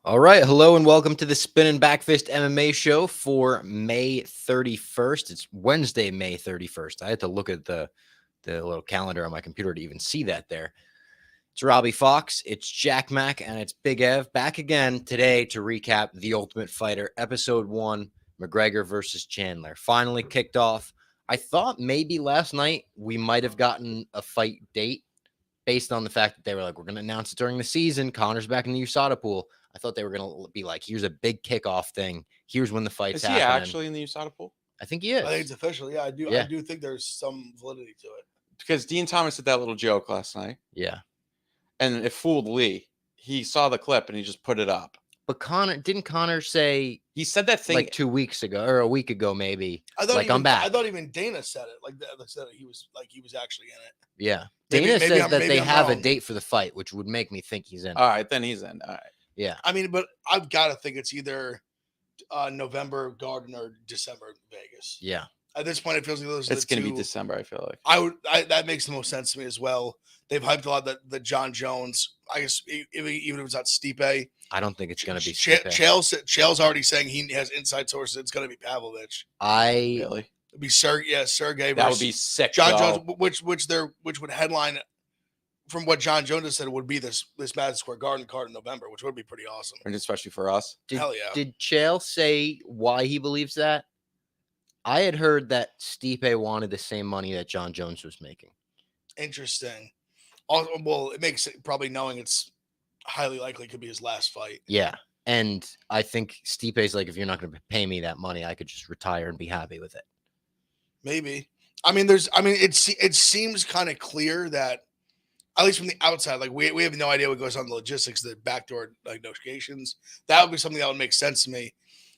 All right, hello and welcome to the Spinnin Backfist MMA show for May 31st. It's Wednesday, May 31st. I had to look at the little calendar on my computer to even see that there. It's Robbie Fox, it's Jack Mack, and it's Big Ev back again today to recap The Ultimate Fighter, Episode 1, Mcgregor versus Chandler. Finally kicked off. I thought maybe last night we might have gotten a fight date based on the fact that they were like, we're going to announce it during the season. Connor's back in the USADA pool. I thought they were going to be like, here's a big kickoff thing. Here's when the fight's happening. Is he happening. actually in the USADA pool? I think he is. I think it's official. Yeah, I do. Yeah. I do think there's some validity to it. Because Dean Thomas did that little joke last night. Yeah. And it fooled Lee. He saw the clip and he just put it up. But didn't Connor say he said that thing like 2 weeks ago or a week ago, maybe? I thought like, I'm back. I thought even Dana said it. Like said he was actually in it. Yeah. Maybe Dana says that they have wrong. a date for the fight, which would make me think he's in. All right, then he's in. All right. Yeah. I mean, but I've got to think it's either November Garden or December Vegas. Yeah. At this point, it feels like those. It's going to be December. I feel like. That makes the most sense to me as well. They've hyped a lot that John Jones. I guess even if it's not Stipe, I don't think it's going to be Stipe. Chael's already saying he has inside sources. It's going to be Pavlovich. Really? It'd be Sergey. That would be sick. John Jones, which would headline, from what John Jones has said, would be this Madison Square Garden card in November, which would be pretty awesome. And especially for us. Hell yeah! Did Chael say why he believes that? I had heard that Stipe wanted the same money that John Jones was making. Interesting. Also, well, it makes it probably knowing it's highly likely it could be his last fight. Yeah. And I think Stipe's like, if you're not going to pay me that money, I could just retire and be happy with it. Maybe. It seems kind of clear that, at least from the outside, like we have no idea what goes on in the logistics, the backdoor like negotiations. That would be something that would make sense to me.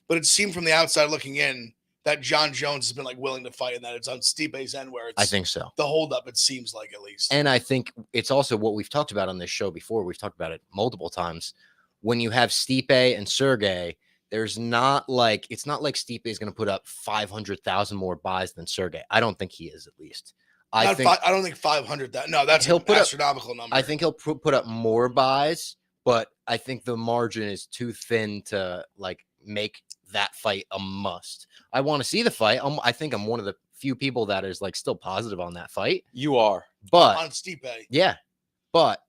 But it seemed from the outside looking in that John Jones has been like willing to fight, and that it's on Stipe's end where it's I think so. The holdup, it seems like, at least. And I think it's also what we've talked about on this show before. We've talked about it multiple times. When you have Stipe and Sergey, it's not like Stipe is going to put up 500,000 more buys than Sergey. I don't think he is, at least. I don't think 500. No, that's an astronomical number. I think he'll put up more buys, but I think the margin is too thin to like make that fight a must. I want to see the fight. I think I'm one of the few people that is like still positive on that fight. You are, but on Stipe, yeah. But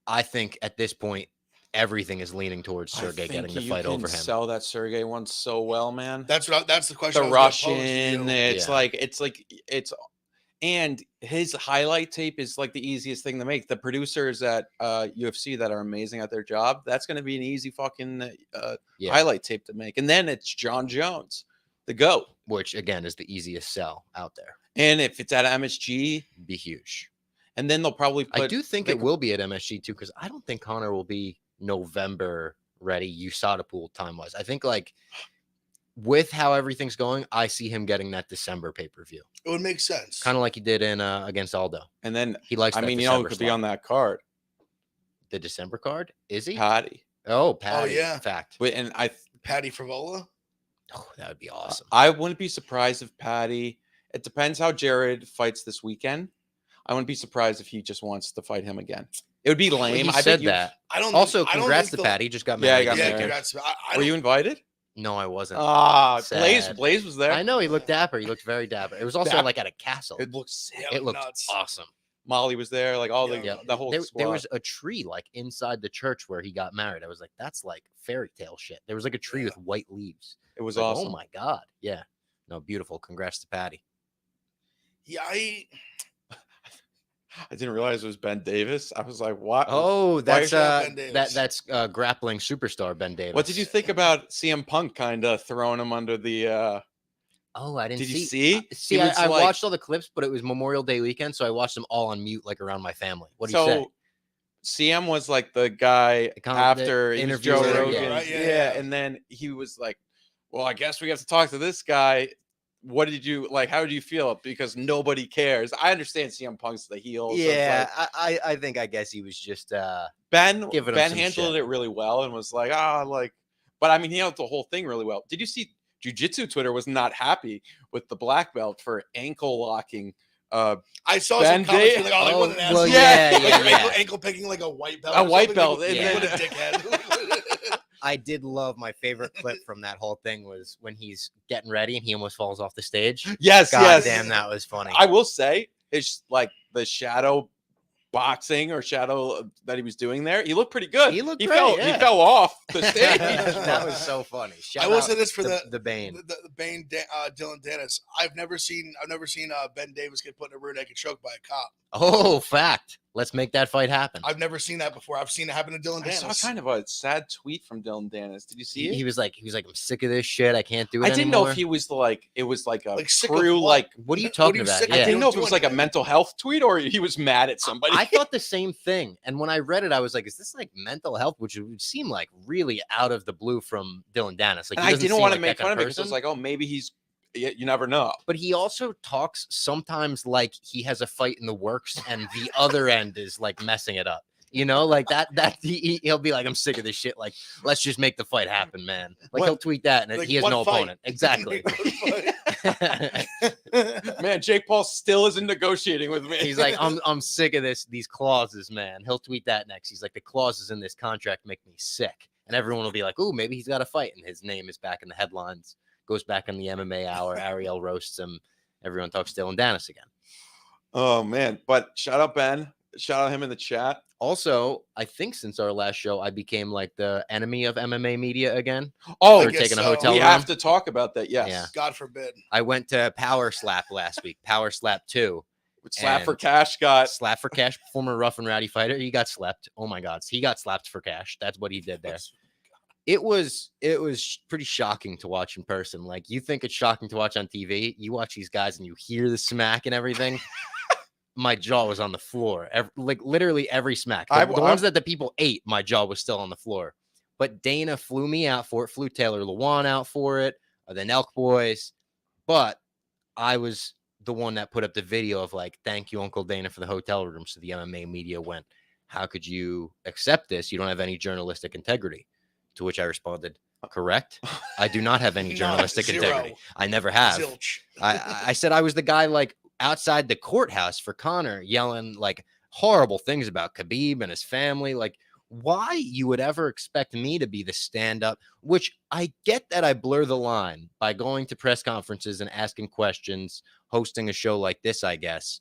I think at this point, everything is leaning towards Sergey getting the fight over him. Sell that Sergey one so well, man. That's the question. The Russian, and his highlight tape is like the easiest thing to make. The producers at UFC that are amazing at their job, that's going to be an easy fucking highlight tape to make. And then it's John Jones, the GOAT. Which, again, is the easiest sell out there. And if it's at MSG, be huge. And then they'll probably I do think it will be at MSG, too, because I don't think Connor will be November ready, USADA pool time-wise. I think, like, with how everything's going, I see him getting that December pay-per-view. It would make sense. Kind of like he did in against Aldo. And then he likes that December could be on that card. The December card? Is he? Patty. Oh, Patty. Oh, yeah. Fact. And Patty Frivola? Oh, that would be awesome. I wouldn't be surprised if Patty, it depends how Jared fights this weekend. I wouldn't be surprised if he just wants to fight him again. It would be lame. He said that. Congrats to Patty. He just got married. Yeah, he got married. Were you invited? No, I wasn't. Blaze was there. I know, he looked dapper. He looked very dapper. It was also like at a castle. It looked sick. It looked awesome. Molly was there, like all the whole squad. There was a tree like inside the church where he got married. I was like, that's like fairy tale shit. There was like a tree with white leaves. It was like, awesome. Oh my God. Yeah. No, beautiful. Congrats to Patty. Yeah, I didn't realize it was Ben Davis. I was like, what? Oh, that's that's grappling superstar Ben Davis. What did you think about CM Punk kind of throwing him under the Oh, I didn't see. Did you see? I watched all the clips, but it was Memorial Day weekend, so I watched them all on mute, like around my family. What do you say? CM was like the guy after he was Joe Rogan. Right? Yeah, and then he was like, well, I guess we have to talk to this guy. What did you like? How did you feel? Because nobody cares. I understand CM Punk's the heel. Yeah, so like, I guess he was just Ben handled it really well and was like, but I mean, he handled the whole thing really well. Did you see Jiu-Jitsu Twitter was not happy with the black belt for ankle locking? I saw some comments like, what an asshole. Yeah. Ankle picking like a white belt. A white belt. What a dickhead. I did love my favorite clip from that whole thing was when he's getting ready and he almost falls off the stage. Yes, God yes. damn, that was funny. I will say, it's like the shadow boxing or shadow that he was doing there. He looked pretty good. He looked he great, fell. yeah. He fell off the stage. That was so funny. I will say this for the Bane. the Bane, Dylan Dennis. I've never seen Ben Davis get put in a rear naked choke by a cop. Oh, fact. Let's make that fight happen. I've never seen that before. I've seen it happen to Dylan I Dennis. saw kind of a sad tweet from Dylan Dennis. Did you see it? He was like, I'm sick of this shit. I can't do it. I didn't anymore. know if he was it was like a Like, sick of true what? What are you talking about? sick of I Yeah. didn't know if it doing was like a it. mental health tweet or he was mad at somebody. I thought the same thing. And when I read it, I was like, is this like mental health? Which would seem like really out of the blue from Dylan Dennis. Like, and he I doesn't didn't seem want to like make that fun kind of it because I was person. like, oh, maybe you never know. But he also talks sometimes like he has a fight in the works and the other end is like messing it up. You know, like he'll be like, I'm sick of this shit. Like, let's just make the fight happen, man. Like, he'll tweet that and Like, he has what no fight? opponent. Exactly. Man, Jake Paul still isn't negotiating with me. He's like, I'm sick of these clauses, man. He'll tweet that next. He's like, the clauses in this contract make me sick. And everyone will be like, ooh, maybe he's got a fight. And his name is back in the headlines. Goes back in the MMA hour. Ariel roasts him. Everyone talks Dylan Dennis again. Oh, man. But shout out Ben. Shout out him in the chat. Also, I think since our last show, I became like the enemy of MMA media again. Oh, For taking a hotel we room. have to talk about that. Yes. Yeah. God forbid. I went to Power Slap last week. Power Slap 2. Slap for And Cash got. Slap for Cash, former Rough and Rowdy fighter. He got slapped. Oh my God. He got slapped for cash. That's what he did there. It was pretty shocking to watch in person. Like, you think it's shocking to watch on TV. You watch these guys and you hear the smack and everything. My jaw was on the floor. Like literally every smack. The ones that the people ate, my jaw was still on the floor. But Dana flew me out for it. Flew Taylor Lewan out for it. The Nelk boys. But I was the one that put up the video of like, thank you, Uncle Dana, for the hotel room. So the MMA media went, how could you accept this? You don't have any journalistic integrity. To which I responded, correct. I do not have any journalistic integrity. I never have. Zilch. I said I was the guy like outside the courthouse for Connor yelling like horrible things about Khabib and his family. Like, why you would ever expect me to be the stand-up, which I get that I blur the line by going to press conferences and asking questions, hosting a show like this, I guess.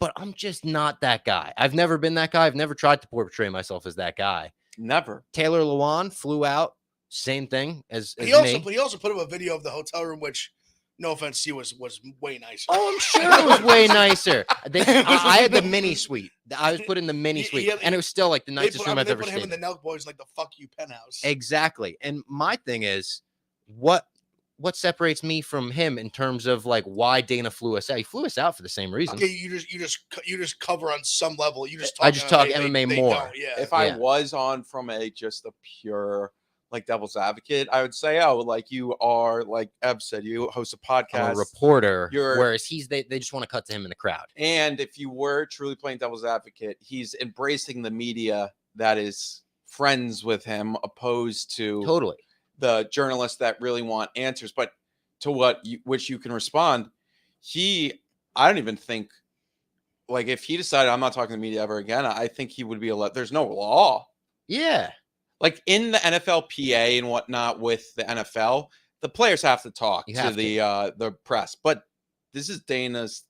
But I'm just not that guy. I've never been that guy. I've never tried to portray myself as that guy. Never. Taylor Lewan flew out. Same thing as He me. also put up a video of the hotel room, which, no offense to you, was way nicer. Oh, I'm sure it was way nicer. I had the mini suite. I was put in the mini suite, and it was still like the nicest room I've ever They put him seen. and the Nelk boys like the fuck you penthouse. Exactly. And my thing is, what separates me from him in terms of like why Dana flew us out? He flew us out for the same reason. Okay, you just cover on some level. You just talk. I just talk they MMA more. don't, yeah. If I was on from just a pure like devil's advocate, I would say, oh, like you are, like Eb said, you host a podcast. I'm a reporter, You're- whereas they just want to cut to him in the crowd. And if you were truly playing devil's advocate, he's embracing the media that is friends with him, opposed to Totally. the journalists that really want answers. But to which you can respond, I don't even think, like, if he decided I'm not talking to the media ever again, I think he would be there's no law. Yeah. Like in the NFLPA and whatnot with the NFL, the players have to talk You to have the press. But this is Dana's.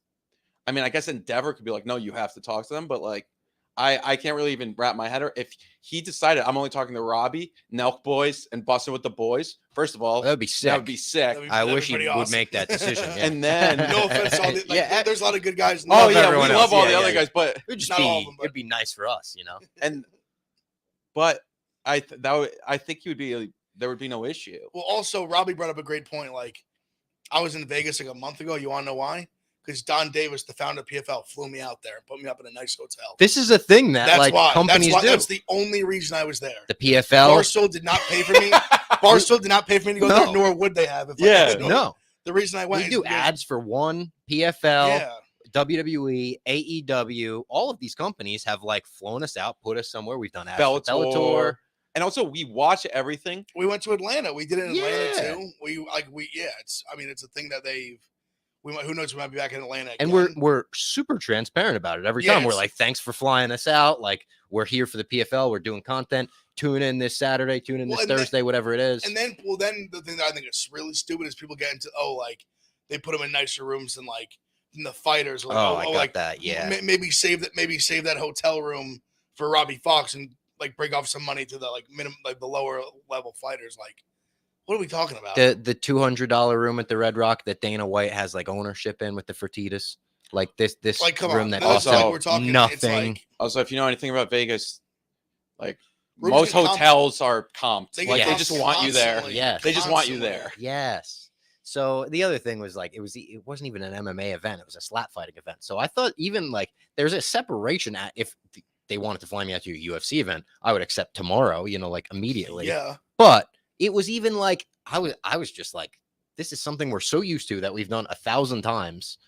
I mean, I guess Endeavor could be like, no, you have to talk to them. But like, I can't really even wrap my head around. If he decided I'm only talking to Robbie, Nelk boys, and busting with the boys, first of all, That would be sick. that would be sick. I wish he pretty would awesome. make that decision. Yeah. And then, No offense, to all the, like, there's a lot of good guys. oh Love yeah, we everyone love else. all Yeah, the other yeah, guys, but It would just Not all of them, but- it'd be nice for us, you know. but I think he would be. There would be no issue. Well, also Robbie brought up a great point. Like, I was in Vegas like a month ago. You want to know why? Because Don Davis, the founder of PFL, flew me out there and put me up in a nice hotel. This is a thing that That's like why. companies do. That's the only reason I was there. The PFL. Barstool did not pay for me. Barstool did not pay for me to go No. there, nor would they have. If Yeah, I, No, The reason I went we is do because- ads for one PFL, Yeah. WWE, AEW. All of these companies have like flown us out, put us somewhere. We've done ads for Bellator. Bellator. And also, we watch everything. We went to Atlanta. We did it in Atlanta Yeah. too. It's a thing that who knows, we might be back in Atlanta And again. we're super transparent about it every Yeah, time. We're it's- like, thanks for flying us out. Like, we're here for the PFL. We're doing content. Tune in this Saturday. Tune in this Thursday, whatever it is. And then the thing that I think is really stupid is people get into like they put them in nicer rooms than like the fighters. Like, I got like that. Yeah, maybe save that hotel room for Robbie Fox and like break off some money to the like minimum like the lower level fighters. Like, what are we talking about? The $200 room at the Red Rock that Dana White has like ownership in with the Fertitas. Like this like, room that costs also we're talking nothing. Like, also, if you know anything about Vegas, like most hotels are comped. They just want you there. Yeah, they just want you there. Yes. So the other thing was like it wasn't even an MMA event; it was a slap fighting event. So I thought even like there's a separation if they wanted to fly me out to a UFC event, I would accept tomorrow. Like immediately. Yeah. But it was even like I was just like, this is something we're so used to that we've done 1,000 times.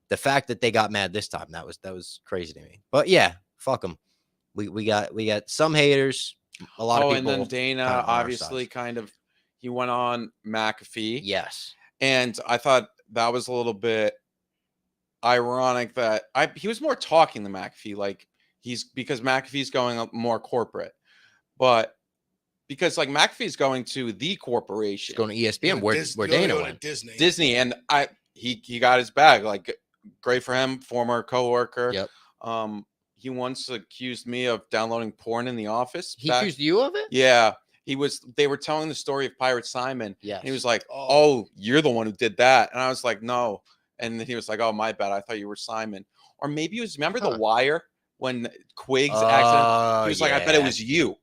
The fact that they got mad this time, that was crazy to me. But yeah, fuck them. We got some haters, a lot of people. And then Dana obviously he went on McAfee. Yes. And I thought that was a little bit ironic that he was more talking to McAfee, like because McAfee's going more corporate, but because like McAfee's going to the corporation, he's going to ESPN, where Dana went, Disney, and he got his bag. Like, great for him, former coworker. Yep. He once accused me of downloading porn in the office. He accused you of it? Yeah. They were telling the story of Pirate Simon. Yeah. And he was like, oh, you're the one who did that. And I was like, no. And then he was like, oh, my bad. I thought you were Simon. Or maybe it was, remember The Wire when Quiggs accident? He was like, I bet it was you.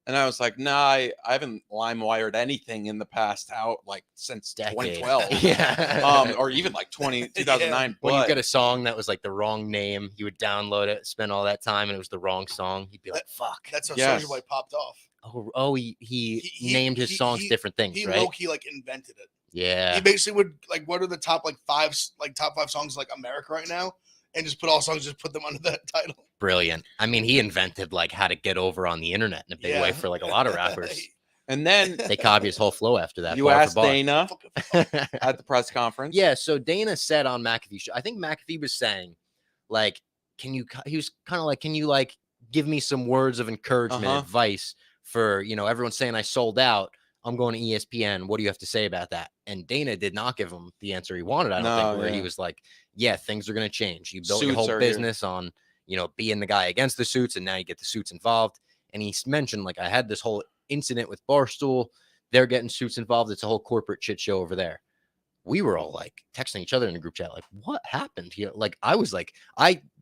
And I was like, nah, I haven't lime-wired anything in the past since 2012. Yeah. Or even like 2009. Yeah. When you get a song that was like the wrong name, you would download it, spend all that time, and it was the wrong song. You'd be like, fuck. That's how Soulja Boy popped off. Oh, he named his songs different things, he right? low-key like invented it. Yeah. He basically would like, what are the top five songs like America right now? And just put all songs, just put them under that title. Brilliant. I mean, he invented like how to get over on the internet in a big way for like a lot of rappers. And then they copy his whole flow after that. You asked Dana at the press conference. Yeah. So Dana said on McAfee show, I think McAfee was saying, like, he was kind of like, can you like give me some words of encouragement, advice for, everyone's saying I sold out. I'm going to ESPN. What do you have to say about that? And Dana did not give him the answer he wanted. I don't think, where he was like, yeah, things are going to change. You built your whole business on, being the guy against the suits, and now you get the suits involved. And he mentioned, like, I had this whole incident with Barstool. They're getting suits involved. It's a whole corporate shit show over there. We were all like texting each other in the group chat, like, what happened here? Like, I was like,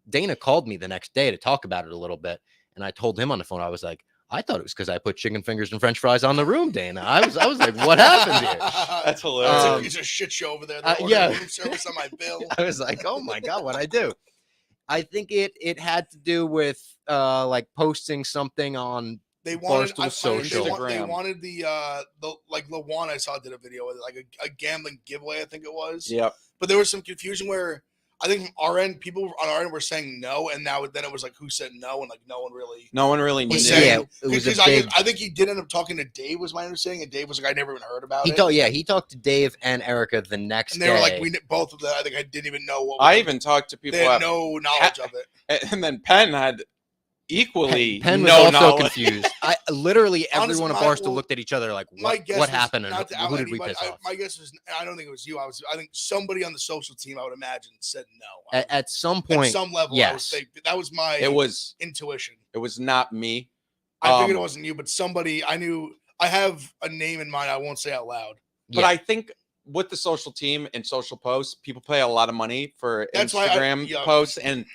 Dana called me the next day to talk about it a little bit. And I told him on the phone, I was like, I thought it was because I put chicken fingers and French fries on the room, Dana. I was like, what happened here? That's hilarious. It's a shit show over there. Yeah. Room service on my bill. I was like, oh my God, what'd I do? I think it had to do with like posting something on Barstool social. They wanted the Lawan I saw did a video with it, like a gambling giveaway, I think it was. Yep. But there was some confusion where I think from our end, people on our end were saying no, and then it was like who said no, and like no one really knew. Yeah, it was a big... I think he did end up talking to Dave, was my understanding, and Dave was like, I never even heard about it. He talked to Dave and Erica the next day. And they were like, we both of them. I think I didn't even know what. I even talked to people. They had no knowledge of it. And then Penn had equally Penn was also confused. Literally everyone at Barstool looked at each other like, what happened and who did we piss off? My guess was, I don't think it was you. I think somebody on the social team, I would imagine, said no. At some point, at some level, yes. That was my intuition. It was not me. I figured it wasn't you, but somebody I knew. I have a name in mind. I won't say out loud. But I think with the social team and social posts, people pay a lot of money for Instagram posts. And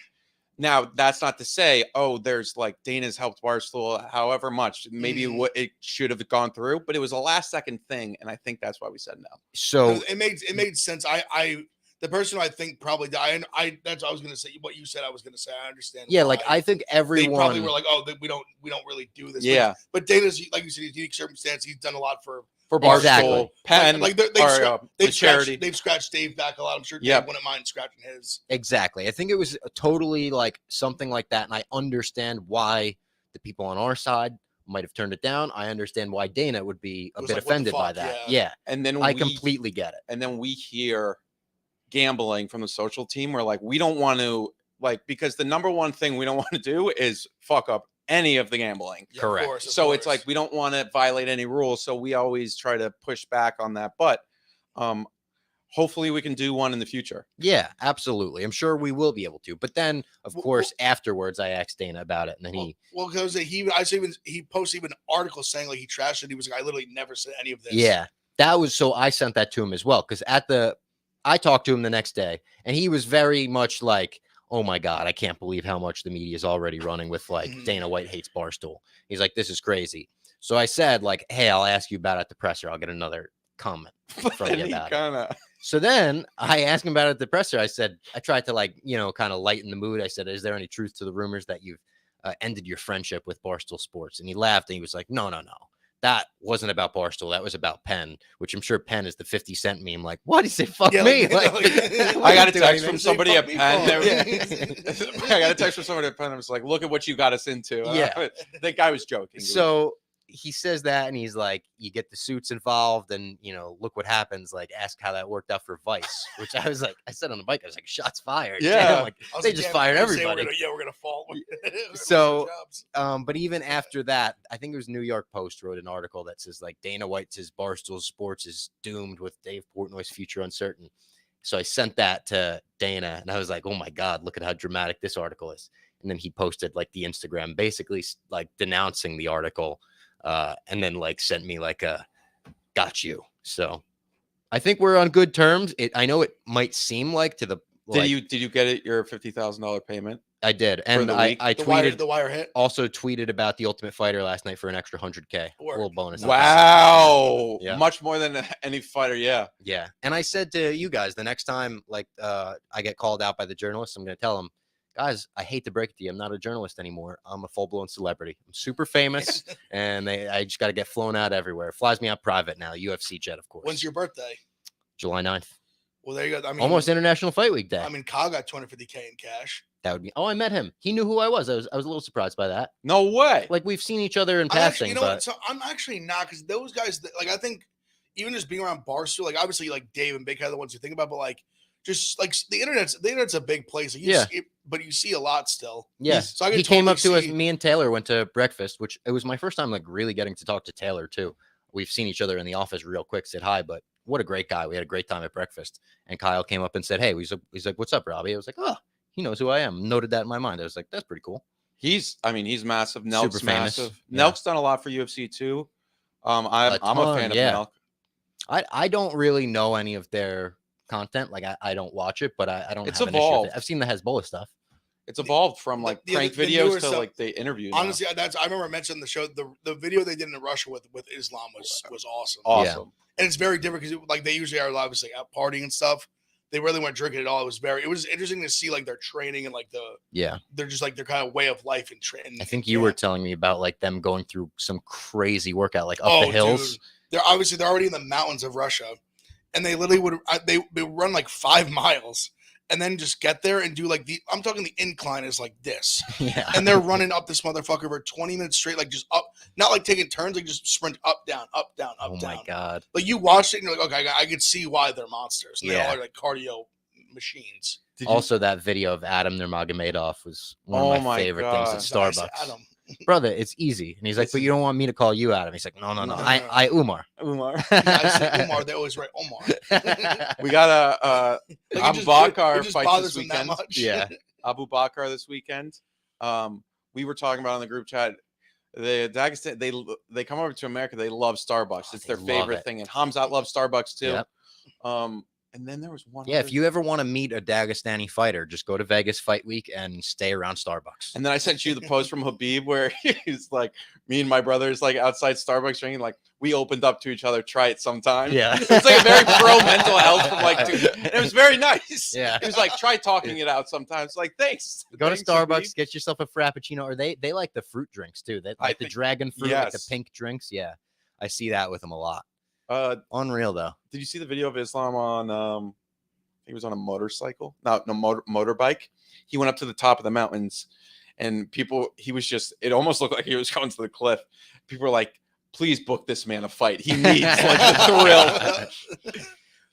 now that's not to say, there's like Dana's helped Barstool however much. Maybe it should have gone through, but it was a last second thing. And I think that's why we said no. So it made sense. The person I think probably that's what I was going to say. What you said, I was going to say. I understand. Yeah, like I think everyone they probably were like, we don't really do this. Yeah, but Dana's, like you said, he's unique circumstance. He's done a lot for Barstool, exactly. Penn, they've scratched Dave back a lot. I'm sure Dave wouldn't mind scratching his. Exactly. I think it was totally like something like that, and I understand why the people on our side might have turned it down. I understand why Dana would be a bit offended by that. Yeah. And then I completely get it. And then we hear gambling from the social team. We're like, we don't want to, like, because the number one thing we don't want to do is fuck up any of the gambling. Yeah, Correct. Of course, of So course. it's like we don't want to violate any rules, so we always try to push back on that. But hopefully we can do one in the future. Yeah, absolutely. I'm sure we will be able to. But then, of course, afterwards, I asked Dana about it, and then because he posted even articles saying like he trashed it. He was like, I literally never said any of this. Yeah, that was so. I sent that to him as well because I talked to him the next day, and he was very much like, "Oh my God, I can't believe how much the media is already running with like Dana White hates Barstool." He's like, "This is crazy." So I said, like, "Hey, I'll ask you about it at the presser. I'll get another comment from you about it." So then I asked him about it at the presser. I said, I tried to like, kind of lighten the mood. I said, is there any truth to the rumors that you've ended your friendship with Barstool Sports? And he laughed and he was like, no. That wasn't about Barstool. That was about Penn, which I'm sure Penn is the 50 Cent meme. Like, what? He said, fuck me. I got a text from somebody at Penn. I got a text from somebody at Penn. I was like, look at what you got us into. Yeah. The guy was joking. So he says that, and he's like, you get the suits involved, and look what happens. Like, ask how that worked out for Vice, which I said on the bike, I was like, shots fired. Yeah, like, they just fired everybody. We're gonna fall. So, but even after that, I think it was New York Post wrote an article that says like Dana White says Barstool Sports is doomed with Dave Portnoy's future uncertain. So I sent that to Dana, and I was like, oh my God, look at how dramatic this article is. And then he posted like the Instagram, basically like denouncing the article. And then like sent me like a got you. So I think we're on good terms. I know it might seem like to the did you get it your $50,000 payment? I did, and I tweeted the wire hit. Also tweeted about the Ultimate Fighter last night for an extra $100K, a little bonus. Wow, yeah. Much more than any fighter. Yeah. And I said to you guys, the next time like I get called out by the journalists, I'm going to tell them, guys, I hate to break it to you, I'm not a journalist anymore. I'm a full-blown celebrity. I'm super famous, and I just got to get flown out everywhere. It flies me out private now, UFC jet, of course. When's your birthday? July 9th. Well, there you go. I mean, almost International Fight Week day. I mean, Kyle got $250K in cash. That would be. Oh, I met him. He knew who I was. I was a little surprised by that. No way. Like we've seen each other in passing. But So I'm actually not, because those guys, like, I think even just being around Barstool, like obviously like Dave and Big Head are the ones you think about, but like just like the internet's a big place. Like, but you see a lot still. Yeah. So I he came up to us. Me and Taylor went to breakfast, which it was my first time like really getting to talk to Taylor too. We've seen each other in the office real quick, said hi, but what a great guy. We had a great time at breakfast. And Kyle came up and said, hey, he's like, what's up, Robbie? I was like, oh, he knows who I am. Noted that in my mind. I was like, that's pretty cool. He's massive. Nelk's super famous. Massive. Yeah. Nelk's done a lot for UFC too. I'm a fan of Nelk. I don't really know any of their content. Like I don't watch it, but I don't. It's have evolved. An issue with it. I've seen the Hezbollah stuff. It's evolved from like prank videos to like they interview. Honestly, I remember mentioning the show. The video they did in Russia with Islam was awesome. Awesome. Yeah. And it's very different because like they usually are obviously out partying and stuff. They really weren't drinking at all. It was interesting to see like their training and like they're just like their kind of way of life and training. I think you were telling me about like them going through some crazy workout, like up the hills. Dude. They're already in the mountains of Russia, and they literally they run like 5 miles and then just get there and do like I'm talking the incline is like this. Yeah. And they're running up this motherfucker for 20 minutes straight, like just up, not like taking turns, like just sprint up, down, up, down, up, down. Oh my God. Like you watched it and you're like, okay, I could see why they're monsters. And they all are like cardio machines. Also, that video of Adam Nurmagomedov was one of my favorite things at Starbucks. Nice, Adam. Brother, it's easy. And he's like, but you don't want me to call you Adam. He's like, no. I Umar. Yeah, I say Umar. They always write Omar. We got Abu Bakr fights this weekend. Yeah. Abu Bakr this weekend. We were talking about on the group chat. The Dagestan, they come over to America. They love Starbucks. It's their favorite thing. And Hamzat loves Starbucks too. Yep. And then there was one. Yeah, if you ever want to meet a Dagestani fighter, just go to Vegas Fight Week and stay around Starbucks. And then I sent you the post from Habib where he's like, me and my brothers like outside Starbucks drinking, like we opened up to each other. Try it sometime. Yeah, it's like a very pro mental health from like, dude. And it was very nice. Yeah, he was like, try talking it out sometimes. Like, thanks. Go to Starbucks, Habib. Get yourself a frappuccino, or they like the fruit drinks too. They like the dragon fruit, like the pink drinks. Yeah, I see that with them a lot. Unreal though. Did you see the video of Islam on? He was on a motorcycle, motorbike. He went up to the top of the mountains, and it almost looked like he was going to the cliff. People were like, please book this man a fight. He needs like the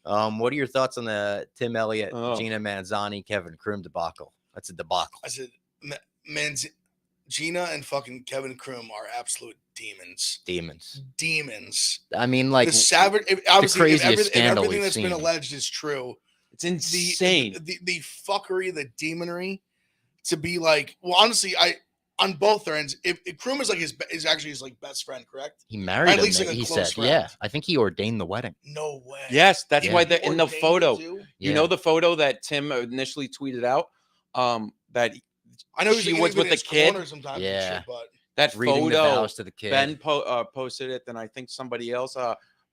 thrill. What are your thoughts on the Tim Elliott, Gina Manzani, Kevin Krum debacle? That's a debacle. I said, Gina and fucking Kevin Kroom are absolute demons. Demons. I mean, like the savage. Obviously, if scandal everything we've that's been seen. alleged is true, it's insane. The fuckery, the demonery, to be like. Well, honestly, on both their ends, if Kroom is like is actually his like best friend, correct? He married him. least, like, he said, friend. Yeah. I think he ordained the wedding. No way. Yes, that's why they're in the photo. You know the photo that Tim initially tweeted out. That I know she was with the kid. Yeah, shit, but that reading photo. The vows to the kid. Ben posted it. Then I think somebody else.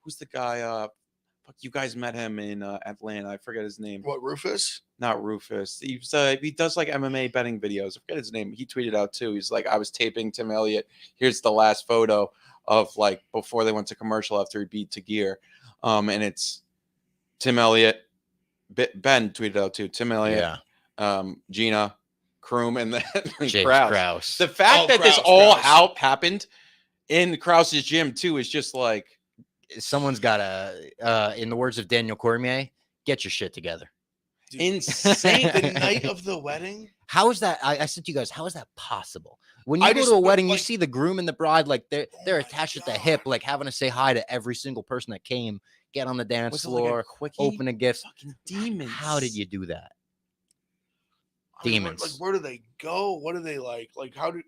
Who's the guy? Fuck, you guys met him in Atlanta. I forget his name. What, Rufus? Not Rufus. He does like MMA betting videos. I forget his name. He tweeted out too. He's like, I was taping Tim Elliott. Here's the last photo of like before they went to commercial after he beat Tagir. And it's Tim Elliott. Ben tweeted out too. Tim Elliott. Yeah. Gina, Kroom, and then Krause. The fact that this all happened in Krause's gym too is just like. Someone's got to, in the words of Daniel Cormier, get your shit together. Dude, insane. The night of the wedding. How is that? I said to you guys, how is that possible? When you go to a wedding, you see the groom and the bride, like they're attached at the hip, like having to say hi to every single person that came, get on the dance floor, like open a gift. Fucking demons. How did you do that? Demons. Where do they go? What do they like? Like, how do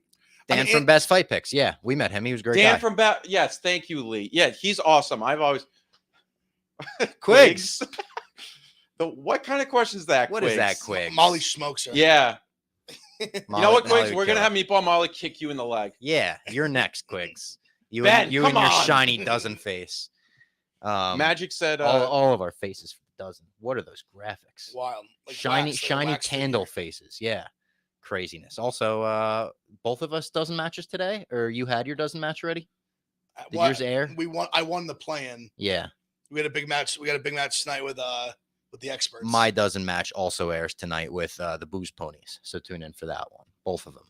Dan from Best Fight Picks? Yeah, we met him. He was a great. Dan guy. from yes, thank you, Lee. Yeah, he's awesome. I've always Quigs. What kind of question is that? What is that, Quigs? Molly smokes her. Yeah. You know what, Quigs? We're gonna have Meatball Molly kick you in the leg. Yeah, you're next, Quigs. You Ben, and your shiny dozen face. Magic said all of our faces for the dozen. What are those graphics? Wild. Like shiny candle faces. Yeah. Craziness. Also, both of us dozen matches today, or you had your dozen match already? Did yours air? I won the play-in. Yeah. We had a big match. We got a big match tonight with the experts. My dozen match also airs tonight with the Booze Ponies. So tune in for that one. Both of them.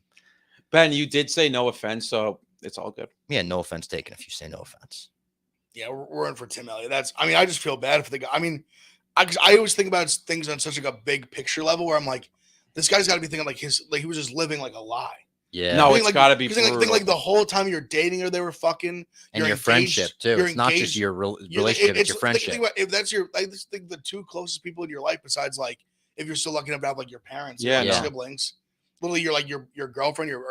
Ben, you did say no offense, so it's all good. Yeah, no offense taken if you say no offense. Yeah, we're in for Tim Elliott. I just feel bad for the guy. I mean, I always think about things on such like a big picture level where I'm like, this guy's got to be thinking like he was just living like a lie. Yeah. No, it's got to be brutal. Think like the whole time you're dating her, they were fucking. And your friendship too. It's not just your relationship; it's your friendship. If that's I just think the two closest people in your life, besides like if you're still lucky enough to have like your parents, or your siblings, literally you're like your girlfriend, your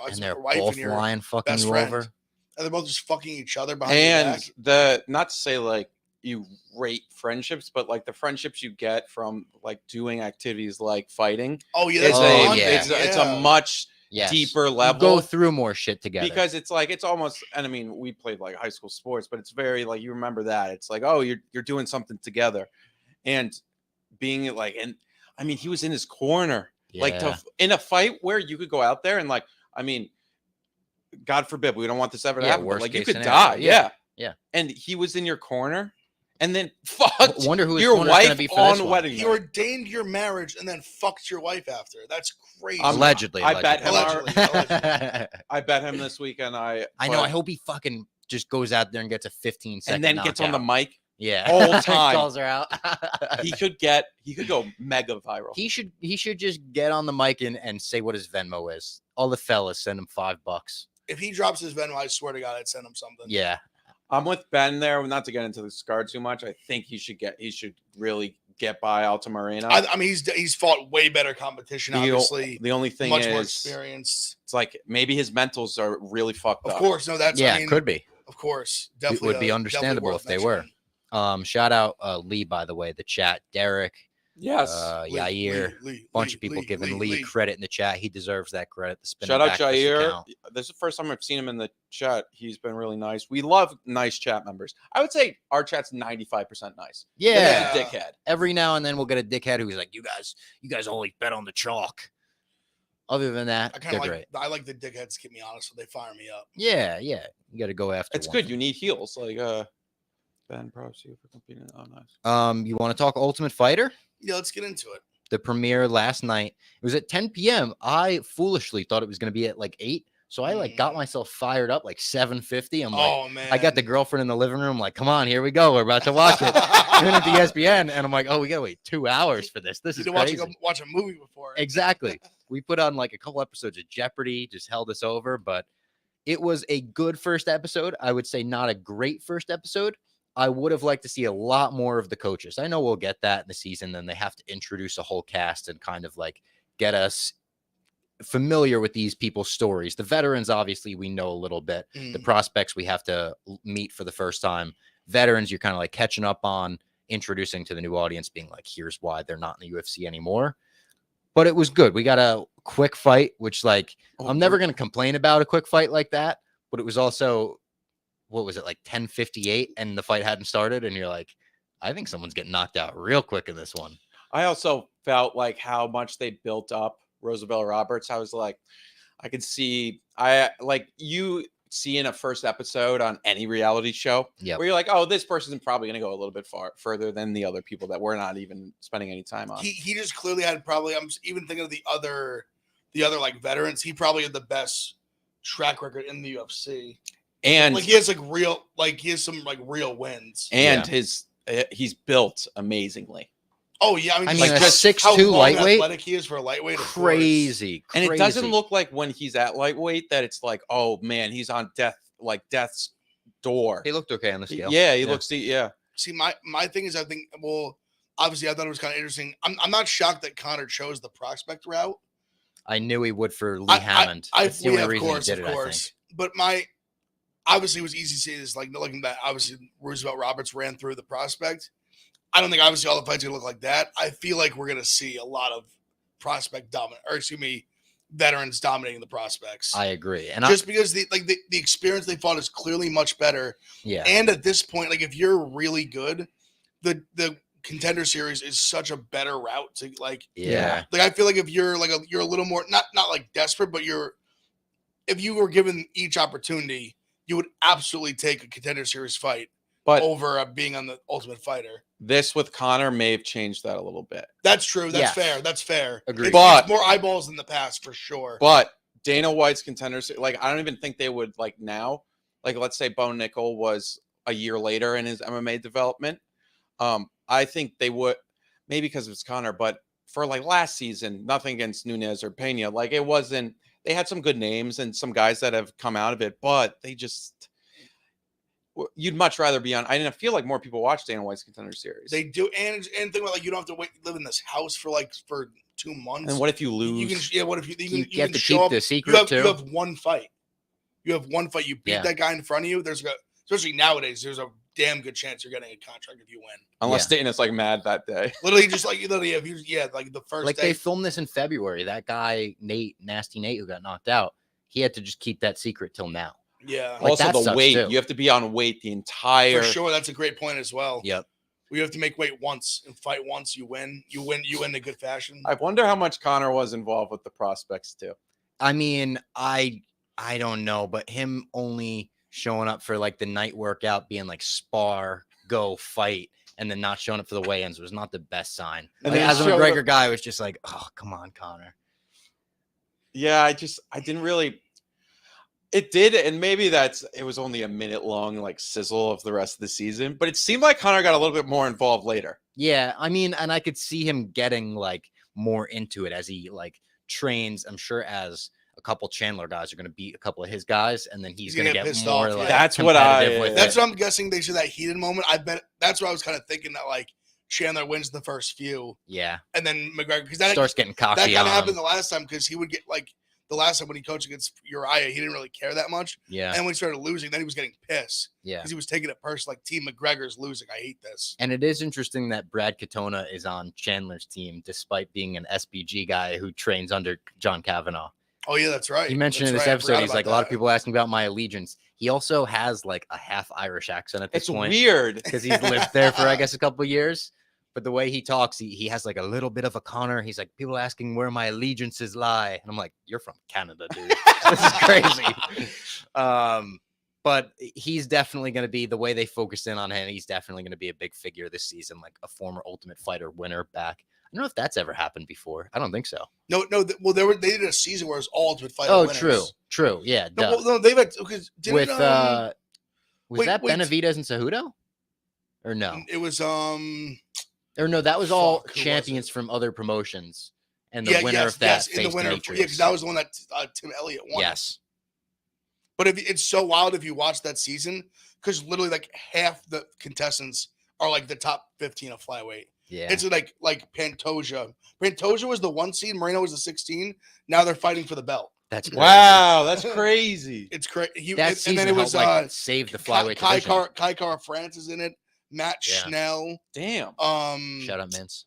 husband, or wife, and your lying fucking best you friend. over. And they're both just fucking each other behind your back. And not to say like you rate friendships, but like the friendships you get from like doing activities like fighting. Oh yeah, it's a much deeper level. You go through more shit together because it's like it's almost. And I mean, we played like high school sports, but it's very like you remember that. It's like you're doing something together, and being like, and I mean, he was in his corner, like in a fight where you could go out there and like, I mean, God forbid, we don't want this ever to happen. But like you could die, yeah. And he was in your corner. And then fucked your wife on wedding night. He ordained your marriage and then fucked your wife after. That's crazy. Allegedly. I bet him. I bet him this weekend. I know. I hope he fucking just goes out there and gets a 15-second and then gets on the mic. Yeah, all time. Calls her out. He could go mega viral. He should just get on the mic and say what his Venmo is. All the fellas send him $5. If he drops his Venmo, I swear to God, I'd send him something. Yeah. I'm with Ben there. Not to get into the scar too much. I think he should really get by Alta Moreno. I mean, he's fought way better competition. Obviously, the only thing much is more experienced. It's like maybe his mentals are really fucked up. Of course, no, that's it could be. Of course, definitely it would be understandable if they were. Shout out Lee, by the way, the chat, Derek. Yes. Yair. Bunch of people giving Lee credit in the chat. He deserves that credit. Shout out Jair. This is the first time I've seen him in the chat. He's been really nice. We love nice chat members. I would say our chat's 95% nice. Yeah. Dickhead. Every now and then we'll get a dickhead who's like, you guys always bet on the chalk. Other than that, they're great. I like the dickheads to keep me honest, so they fire me up. Yeah. You got to go after. It's good. You need heels. Like Ben, props you for competing. Oh, nice. You want to talk Ultimate Fighter? Yeah, let's get into it. The premiere last night. It was at 10 p.m. I foolishly thought it was going to be at like 8. So I got myself fired up like 7:50. I'm like, oh man! I got the girlfriend in the living room. Like, come on, here we go. We're about to watch it. Turn it to ESPN, and I'm like, oh, we gotta wait 2 hours for this. This is crazy. Watch a movie before. Exactly. we put on like a couple episodes of Jeopardy, just held us over, but it was a good first episode. I would say not a great first episode. I would have liked to see a lot more of the coaches. I know we'll get that in the season. Then they have to introduce a whole cast and kind of like get us familiar with these people's stories. The veterans, obviously, we know a little bit. The prospects we have to meet for the first time. Veterans, you're kind of like catching up on, introducing to the new audience, being like, here's why they're not in the UFC anymore. But it was good. We got a quick fight, which like I'm never going to complain about a quick fight like that. But it was also, what was it, like 10:58 and the fight hadn't started. And you're like, I think someone's getting knocked out real quick in this one. I also felt like how much they built up Roosevelt Roberts. I was like, I could see, you see in a first episode on any reality show where you're like, oh, this person's probably going to go a little bit further than the other people that we're not even spending any time on. He just clearly had probably, I'm even thinking of the other like veterans. He probably had the best track record in the UFC. And like he has some real wins. And he's built amazingly. Oh yeah, I mean like just 6'2" lightweight. Athletic he is for a lightweight. Crazy. And it doesn't look like when he's at lightweight that it's like, oh man, he's on death's door. He looked okay on the scale. He looks. Yeah. See, my thing is, I think, well, obviously, I thought it was kind of interesting. I'm not shocked that Conor chose the prospect route. I knew he would for Lee Hammond. That's the only reason he did it, I think. But obviously, it was easy to see this. Like looking back, obviously, Roosevelt Roberts ran through the prospect. I don't think obviously all the fights are gonna look like that. I feel like we're gonna see a lot of veterans dominating the prospects. I agree, and just because the experience they fought is clearly much better. Yeah, and at this point, like if you're really good, the Contender Series is such a better route to like. Yeah, like I feel like if you're like you're a little more not like desperate, but if you were given each opportunity, you would absolutely take a Contender Series fight. But over being on the Ultimate Fighter. This with Conor may have changed that a little bit. That's true. That's fair. That's fair. Agreed. It's more eyeballs than the past for sure. But Dana White's Contenders, like I don't even think they would like now. Like let's say Bo Nickel was a year later in his MMA development. I think they would, maybe because it's Conor, but for like last season, nothing against Nunes or Pena. Like it wasn't. They had some good names and some guys that have come out of it, but they just. You'd much rather be on. I didn't feel like more people watch Dana White's Contender Series. They do, and think about like you don't have to live in this house for 2 months. And what if you lose? What if you have to show keep up, the secret too? You have one fight. You beat that guy in front of you. Especially nowadays, there's a damn good chance you're getting a contract if you win. Unless Dana's like mad that day. Literally, just like like the first. Like day. they filmed this in February. That guy Nasty Nate, who got knocked out, he had to just keep that secret till now. Yeah. Like also the weight. Too. You have to be on weight the entire. For sure, that's a great point as well. Yep. We have to make weight once and fight once. You win. You win in good fashion. I wonder how much Conor was involved with the prospects too. I mean, I don't know, but him only showing up for like the night workout, being like spar, go fight, and then not showing up for the weigh-ins was not the best sign. And like, as a McGregor guy, I was just like, oh, come on, Conor. Yeah, I didn't really. It did, and maybe it was only a minute long, like sizzle of the rest of the season. But it seemed like Conor got a little bit more involved later. Yeah, I mean, and I could see him getting like more into it as he like trains. I'm sure as a couple Chandler guys are going to beat a couple of his guys, and then he's going to get more off, like that's what that's what I'm guessing. They said that heated moment. I bet that's what I was kind of thinking that like Chandler wins the first few, and then McGregor because that starts getting cocky. That kind of happened the last time because he would get like. The last time when he coached against Uriah, he didn't really care that much. Yeah. And when he started losing, then he was getting pissed. Yeah. Because he was taking it personally, like Team McGregor's losing. I hate this. And it is interesting that Brad Katona is on Chandler's team, despite being an SBG guy who trains under John Kavanaugh. Oh, yeah, that's right. He mentioned in this episode, he's like, a lot of people asking about my allegiance. He also has like a half Irish accent at this point. It's weird. Because he's lived there for, I guess, a couple of years. But the way he talks, he has like a little bit of a Conor. He's like, people asking where my allegiances lie. And I'm like, you're from Canada, dude. This is crazy. But he's definitely going to be, the way they focus in on him, he's definitely going to be a big figure this season, like a former Ultimate Fighter winner back. I don't know if that's ever happened before. I don't think so. No. Well, they did a season where it was all Ultimate Fighter winners. True. Yeah. No, they've had, because with, was that Benavidez and Cejudo? Or no? It was, Or no, that was all champions from other promotions. and the winner of that in the faced winner, Demetrius. because that was the one that Tim Elliott won. Yes. But it's so wild if you watch that season, because literally like half the contestants are like the top 15 of flyweight. Yeah. It's like Pantoja. Pantoja was the 1 seed, Moreno was the 16. Now they're fighting for the belt. That's crazy. Wow, that's crazy. It's crazy. That season and then it was helped, save the flyweight division. Kai Kara France is in it. Matt Schnell. Damn. Shout out Mince.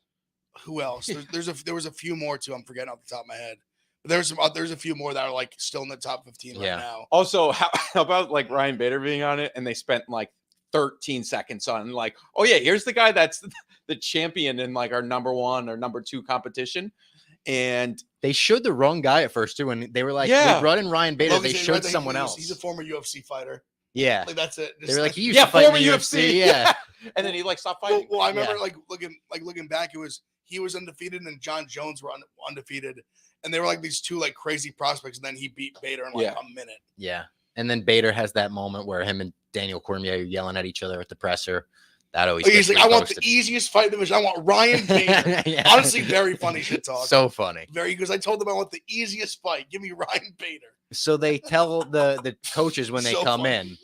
Who else? There was a few more too. I'm forgetting off the top of my head. But there's a few more that are like still in the top 15 right now. Also, how about like Ryan Bader being on it, and they spent like 13 seconds on like, oh yeah, here's the guy that's the champion in like our number 1 or number 2 competition, and they showed the wrong guy at first too, and they were like, they brought in Ryan Bader, they showed someone else. He's a former UFC fighter. Yeah, like that's it. They were like, he used to fight former in the UFC. Yeah, and then he like stopped fighting. Well, I remember like looking back, he was undefeated, and John Jones were undefeated, and they were like these two like crazy prospects, and then he beat Bader in like a minute. Yeah, and then Bader has that moment where him and Daniel Cormier are yelling at each other at the presser. That always he's like, I want the easiest fight division. I want Ryan Bader. Honestly, very funny shit talk. So funny. Because I told them I want the easiest fight. Give me Ryan Bader. So they tell the coaches when they come in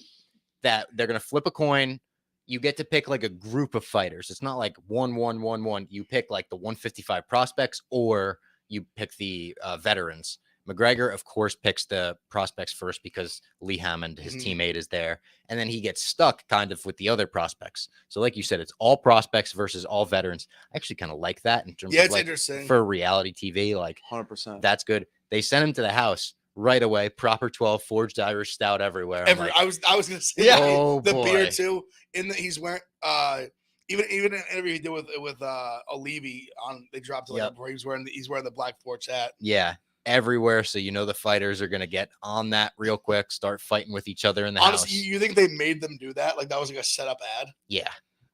that they're gonna flip a coin. You get to pick like a group of fighters. It's not like 1-1-1-1. You pick like the 155 prospects, or you pick the veterans. McGregor, of course, picks the prospects first because Lee Hammond, his teammate, is there. And then he gets stuck kind of with the other prospects. So like you said, it's all prospects versus all veterans. I actually kind of like that in terms of it's like interesting. For reality TV. Like 100%. That's good. They sent him to the house right away. Proper 12, forged Irish stout everywhere. I was gonna say the beer too. He's wearing even an interview he did with Olivi on, they dropped it like where he's wearing the Black Forge hat. Yeah. Everywhere, so you know the fighters are gonna get on that real quick, start fighting with each other in the house. Honestly, you think they made them do that? Like that was like a setup ad? Yeah,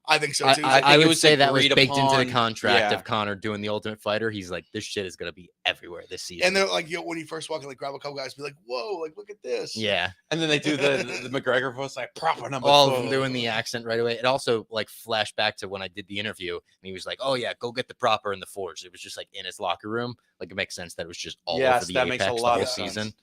I think so too. I would say that was baked into the contract of Conor doing the Ultimate Fighter. He's like, this shit is gonna be everywhere this season. And they're like, when you first walk in, like grab a couple guys, be like, whoa, like look at this. Yeah, and then they do the McGregor voice, like proper number. All of them doing the accent right away. It also like flashed back to when I did the interview, and he was like, "Oh yeah, go get the proper in the forge." It was just like in his locker room. Like it makes sense that it was just all over the Apex the whole season.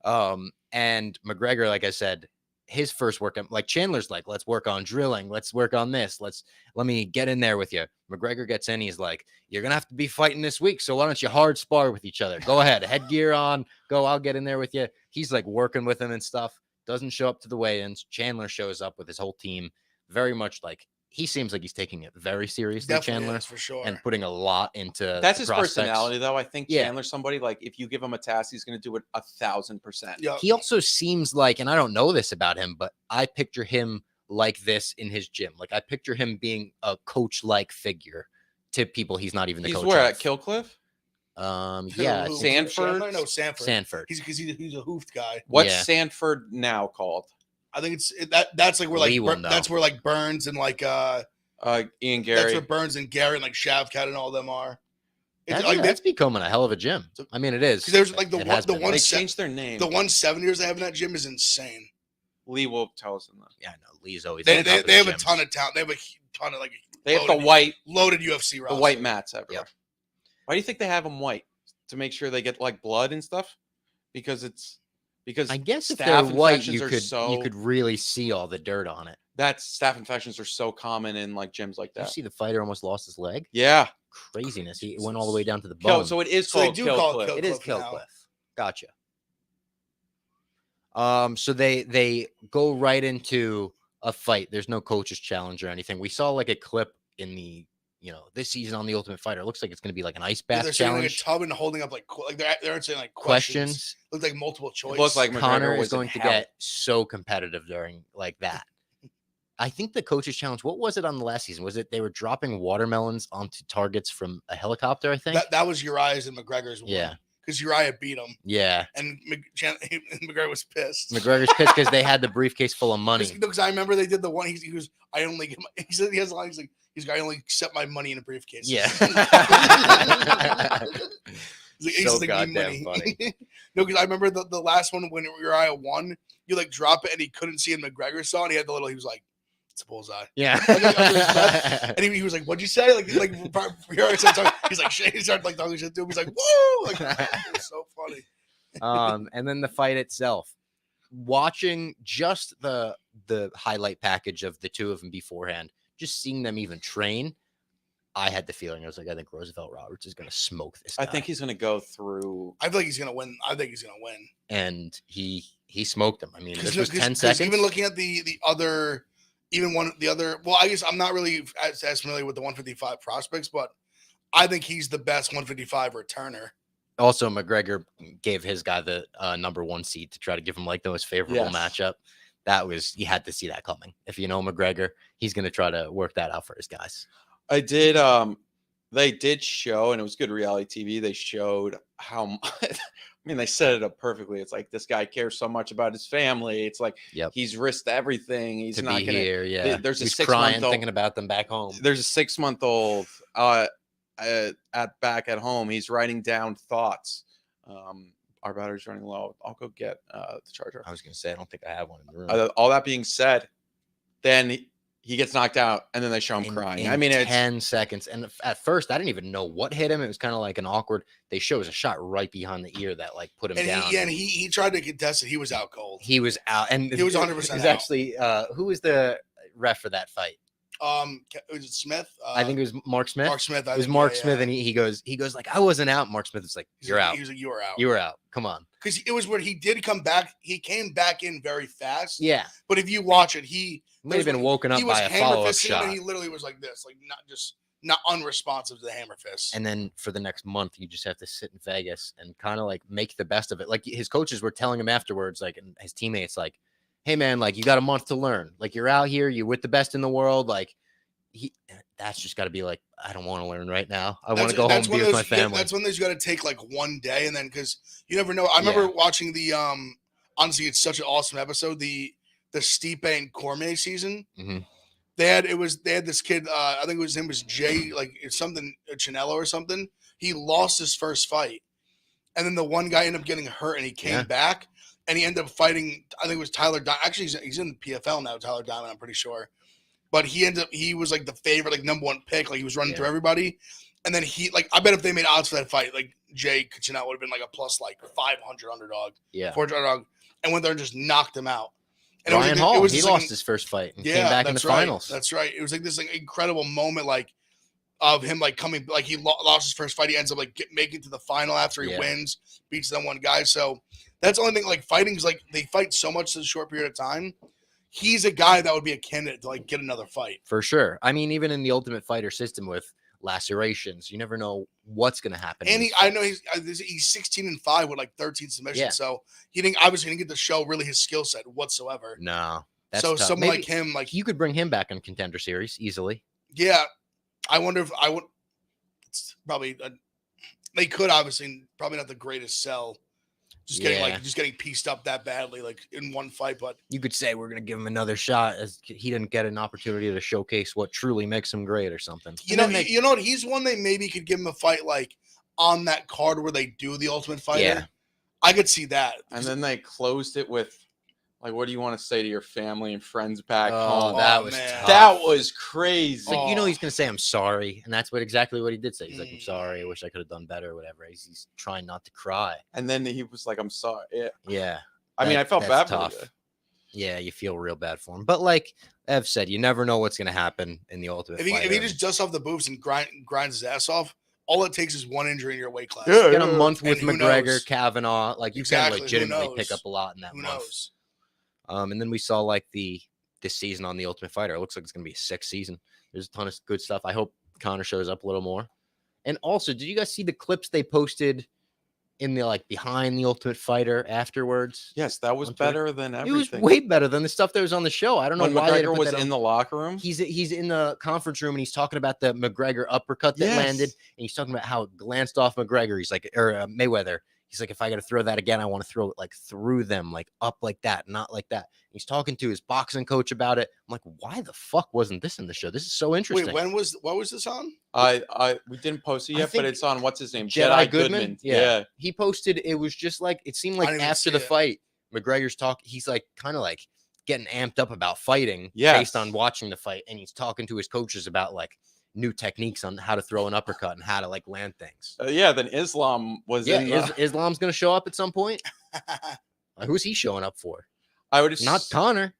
And McGregor, like I said, his first work, like Chandler's like, let's work on drilling. Let's work on this. Let me get in there with you. McGregor gets in. He's like, you're going to have to be fighting this week. So why don't you hard spar with each other? Go ahead. Headgear on. Go. I'll get in there with you. He's like working with him and stuff. Doesn't show up to the weigh-ins. Chandler shows up with his whole team. Very much like, he seems like he's taking it very seriously, Definitely Chandler, is, for sure, and putting a lot into. That's his personality, though. I think Chandler's somebody like if you give him a task, he's going to do it 1,000%. Yeah. He also seems like, and I don't know this about him, but I picture him like this in his gym. Like I picture him being a coach-like figure to people he's not even the coach. He's where of. at Killcliff? Yeah, Sanford. No, Sanford. Sanford. He's a hoofed guy. What's Sanford now called? I think it's that's like where like that's where like Burns and like Ian Gary. That's where Burns and Gary and like Shavkat and all of them are. That's becoming a hell of a gym. I mean, it is. There's like the one they changed their name. The 170ers they have in that gym is insane. Lee will tell us in that. Yeah, I know. Lee's always. They have a ton of talent. They have a ton of like. They have the loaded UFC roster. The white mats everywhere. Yep. Why do you think they have them white? To make sure they get like blood and stuff? Because I guess if they're white, you could really see all the dirt on it. Staph infections are so common in like gyms like that. Did you see the fighter almost lost his leg? Yeah, craziness. He went all the way down to the bone. So it is called Killcliff. It is Killcliff. Gotcha. So they go right into a fight. There's no coach's challenge or anything. We saw like a clip in the this season on the Ultimate Fighter. It looks like it's going to be like an ice bath they're challenge. Like a tub and holding up like they're answering like questions. Looks like multiple choice. Looks like Conor is going to get so competitive during like that. I think the coach's challenge. What was it on the last season? Was it they were dropping watermelons onto targets from a helicopter? I think that was Uriah's and McGregor's one. Yeah, because Uriah beat him. Yeah, and McGregor was pissed. McGregor's pissed because they had the briefcase full of money. Because I remember they did the one. He goes, I only get. He said he has a line. He's like, I only accept my money in a briefcase. Yeah. He's so goddamn funny. No, because I remember the last one when Uriah won, you like drop it and he couldn't see, and McGregor saw, and he had the little. He was like, It's a bullseye. Yeah. Like, under his breath. And he was like, "What'd you say?" Like he's like, he started like talking shit to him. He's like, "Whoa!" Like, it was so funny. And then the fight itself. Watching just the highlight package of the two of them beforehand, just seeing them even train, I had the feeling I was like, I think Roosevelt Roberts is going to smoke this guy. I think he's going to go through. I feel like he's going to win. I think he's going to win. And he smoked him. I mean, this was 10 seconds. Even looking at the other, well, I guess I'm not really as familiar with the 155 prospects, but I think he's the best 155 returner. Also, McGregor gave his guy the number 1 seed to try to give him like the most favorable matchup. You had to see that coming. If you know McGregor, he's going to try to work that out for his guys. They did show, and it was good reality TV. They showed how, I mean, they set it up perfectly. It's like this guy cares so much about his family. It's like he's risked everything. He's to not be gonna, here. Yeah, there's he's a 6-month-old crying thinking about them back home. There's a 6-month-old back at home. He's writing down thoughts. Our battery's running low. I'll go get the charger. I was gonna say I don't think I have one in the room. All that being said, then he gets knocked out, and then they show him crying. I mean, it's 10 seconds. And at first, I didn't even know what hit him. It was kind of like an awkward. They show us a shot right behind the ear that like put him down. He tried to contest it. He was out cold. He was out, and he was 100%. It was actually who was the ref for that fight? Was it Smith? I think it was Mark Smith. Mark Smith. It was Mark Smith, and he goes like, I wasn't out. Mark Smith was like, you're out. He was like, you were out. You were out. Come on. Because it was where he did come back. He came back in very fast. Yeah. But if you watch it, he might have been woken up by a follow-up shot. And he literally was like this, like not unresponsive to the hammer fist. And then for the next month, you just have to sit in Vegas and kind of like make the best of it. Like his coaches were telling him afterwards, like, and his teammates, like, hey man, like you got a month to learn. Like you're out here, you're with the best in the world. Like that's just got to be like, I don't want to learn right now. I want to go home and be with my family. That's when there's got to take like one day. And then, cause you never know. I remember watching the, honestly, it's such an awesome episode. The Stipe and Cormier season. Mm-hmm. They had this kid. I think his name was Jay, like it's something Chandler or something. He lost his first fight, and then the one guy ended up getting hurt, and he came back, and he ended up fighting. I think it was Tyler. Actually, he's in the PFL now. Tyler Diamond, I'm pretty sure. But he was like the favorite, like number 1 pick. Like he was running through everybody, and then I bet if they made odds for that fight, like Jay Chandler would have been like a plus like 500 underdog, 400 underdog, and went there and just knocked him out. And Ryan Hall, he lost his first fight and came back in the finals. That's right. It was like this like incredible moment, like of him like coming, like he lost his first fight. He ends up like making it to the final after he wins, beats that one guy. So that's the only thing. Like fighting is like they fight so much in a short period of time. He's a guy that would be a candidate to like get another fight for sure. I mean, even in the Ultimate Fighter system with lacerations, you never know what's going to happen. And I know he's 16-5 with like 13 submissions. So he didn't get to show really his skill set whatsoever. No. That's so tough. Someone like him, like you could bring him back in Contender Series easily. Yeah. I wonder if I would. It's probably they could obviously probably not the greatest sell. Just getting pieced up that badly, like in one fight. But you could say we're gonna give him another shot as he didn't get an opportunity to showcase what truly makes him great or something. You know what? He's one they maybe could give him a fight like on that card where they do the Ultimate Fighter. Yeah. I could see that. And then they closed it with like, what do you want to say to your family and friends back home? That was tough. That was crazy. Like, he's going to say, I'm sorry. And that's exactly what he did say. He's like, I'm sorry. I wish I could have done better or whatever. He's trying not to cry. And then he was like, I'm sorry. Yeah. I mean, I felt bad for him. Yeah, you feel real bad for him. But like Ev said, you never know what's going to happen in the Ultimate Fighter. If he just dusts off the boots and grinds his ass off, all it takes is one injury in your weight class. Yeah, get a month with McGregor, Kavanaugh. Like you can legitimately pick up a lot in that month. Knows? And then we saw like this season on the Ultimate Fighter. It looks like it's going to be a 6th season. There's a ton of good stuff. I hope Conor shows up a little more. And also, did you guys see the clips they posted in the like behind the Ultimate Fighter afterwards? Yes, that was better than everything. It was way better than the stuff that was on the show. I don't know why McGregor was in the locker room. He's in the conference room and he's talking about the McGregor uppercut that landed, and he's talking about how it glanced off McGregor. He's like, Mayweather. He's like, if I got to throw that again, I want to throw it like through them, like up like that, not like that. He's talking to his boxing coach about it. I'm like, why the fuck wasn't this in the show? This is so interesting. Wait, what was this on? We didn't post it yet, but it's on what's his name? Jedi Goodman. Yeah. He posted. It was just like it seemed like after the fight, McGregor's talking. He's like kind of like getting amped up about fighting Yes. based on watching the fight, and he's talking to his coaches about like new techniques on how to throw an uppercut and how to like land things. Then Islam was in the... Islam's gonna show up at some point. Who's he showing up for? I would Not Connor,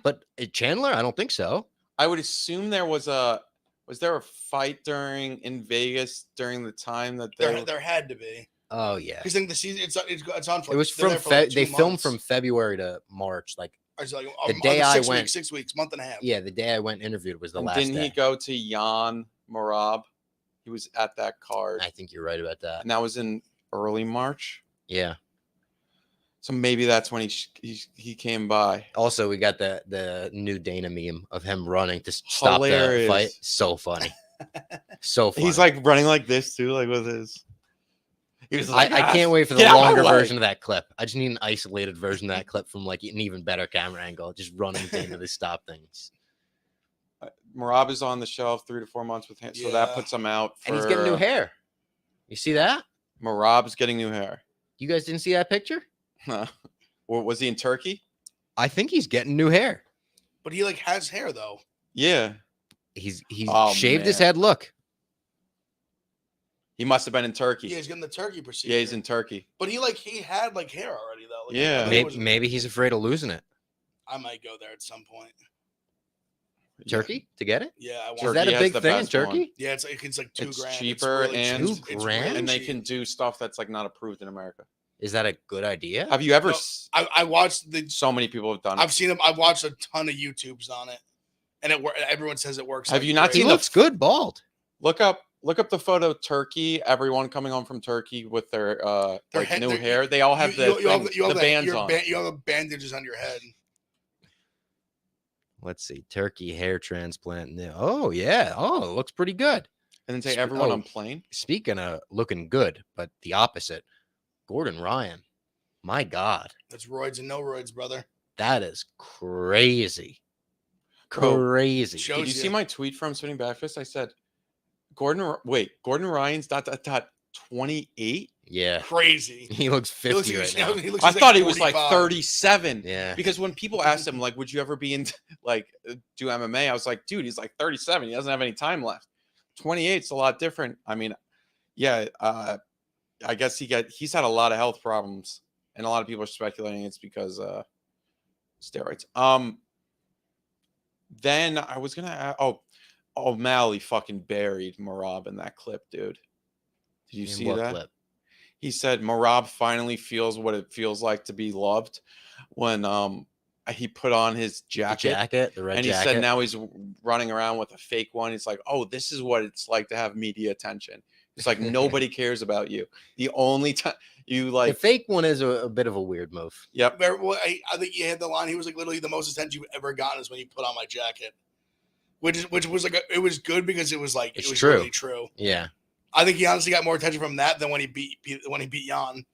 but Chandler. I don't think so. I would assume there was there a fight in Vegas during the time that there had to be. Oh yeah, because the season it's on. For, it was from they filmed from February to March. Like the day I went, 6 weeks, month and a half. Yeah, the day I went interviewed was the last. Didn't he go to Jan Marab? He was at that card. I think you're right about that. And that was in early March. Yeah. So maybe that's when he came by. Also, we got the new Dana meme of him running to stop the fight. So funny. So funny. He's like running like this too, like with his. He was like, I can't wait for the longer version of that clip. I just need an isolated version of that clip from like an even better camera angle, just running Dana to stop things. Marab is on the shelf 3 to 4 months with him, so that puts him out. And he's getting new hair. You see that? Marab's getting new hair. You guys didn't see that picture? Or was he in Turkey? I think he's getting new hair. But he like has hair though. Yeah. He's shaved his head. Look. He must have been in Turkey. Yeah, he's getting the Turkey procedure. Yeah, he's in Turkey. But he had like hair already though. Like, yeah. Maybe he's afraid of losing it. I might go there at some point. Turkey to get it? Yeah, is that a big thing in Turkey? One. Yeah, it's like $2,000. Cheaper really and $2,000, and they can do stuff that's like not approved in America. Is that a good idea? Have you ever? No, I watched so many people have done it. I've seen them. I've watched a ton of YouTubes on it, and everyone says it works. Have you not He seen? looks good bald. Look up the photo of Turkey. Everyone coming home from Turkey with their new hair. They all have the bands on. You have bandages on your head. Let's see. Turkey hair transplant. Oh yeah. Oh, it looks pretty good. And then say everyone on plane. Speaking of looking good, but the opposite. Gordon Ryan. My God. That's roids and no roids, brother. That is crazy. Crazy. Did you see my tweet from Spinnin Backfist? I said, Gordon Ryan's ... 28? Yeah. Crazy. He looks 50 right now. I thought he was like 37. Yeah. Because when people asked him, like, would you ever be in, like, do MMA? I was like, dude, he's like 37. He doesn't have any time left. 28's a lot different. I mean, yeah, I guess he's had a lot of health problems, and a lot of people are speculating it's because steroids. Then I was gonna O'Malley fucking buried Marab in that clip, dude. Did you see that clip? He said Marab finally feels what it feels like to be loved when he put on his jacket, the red and jacket. He said now he's running around with a fake one. He's like, oh, this is what it's like to have media attention. It's like nobody cares about you. The only time you like the fake one is a bit of a weird move. Yep. Well, I think he had the line. He was like literally the most attention you've ever gotten is when you put on my jacket, which was like it was good because it was like it was really true. Yeah. I think he honestly got more attention from that than when he beat Jan.